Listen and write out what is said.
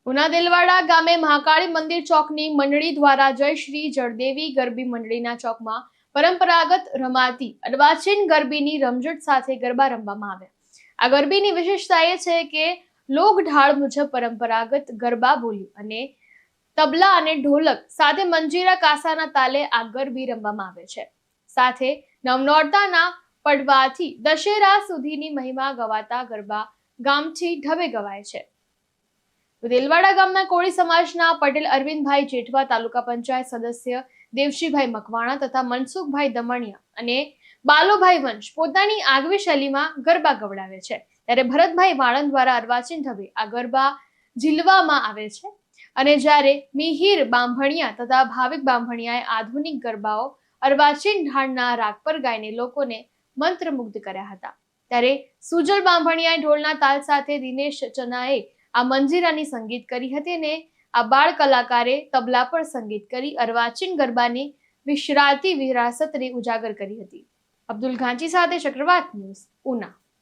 ઉના દેલવાડા ગામે મહાકાળી મંદિર ચોકની મંડળી દ્વારા જય શ્રી જળદેવી ગરબી મંડળીના ચોકમાં પરંપરાગત રમાતી અર્વાચીન ગરબીની રમઝટ સાથે ગરબા રમવામાં આવ્યા। આ ગરબીની વિશેષતા એ છે કે લોક ઢાળ મુજબ પરંપરાગત ગરબા બોલી અને તબલા અને ઢોલક સાથે મંજીરા કાસાના તાલે આ ગરબી રમવામાં આવે છે। સાથે નવનોરતાના પડવાથી દશેરા સુધીની મહિમા ગવાતા ગરબા ગામથી ઢબે ગવાય છે। દેલવાડા ગામના કોળી સમાજના પટેલ અરવિંદભાઈ જેઠવા, તાલુકા પંચાયત સદસ્ય દેવશીભાઈ મકવાણા તથા મનસુખભાઈ દમણિયા અને બાલોભાઈ વંશ પોતાની આગવી શૈલીમાં ગરબા ગવડાવે છે, ત્યારે ભરતભાઈ વાળંદ દ્વારા અર્વાચીન ઢબે આ ગરબા ઝીલવામાં આવે છે અને જ્યારે મિહિર બાંભણિયા તથા ભાવિક બાંભણિયાએ આધુનિક ગરબાઓ અર્વાચીન ઢાળના રાગ પર ગાઈને લોકોને મંત્રમુગ્ધ કર્યા હતા, ત્યારે સુજલ બાંભણિયાએ ઢોલના તાલ સાથે દિનેશ ચનાએ આ મંજીરાની સંગીત કરી હતી અને આ બાળ કલાકારે તબલા પર સંગીત કરી અર્વાચીન ગરબાની વિસરાતી વિરાસતને ઉજાગર કરી હતી। અબ્દુલ ઘાંચી સાથે ચક્રવાત ન્યૂઝ, ઉના।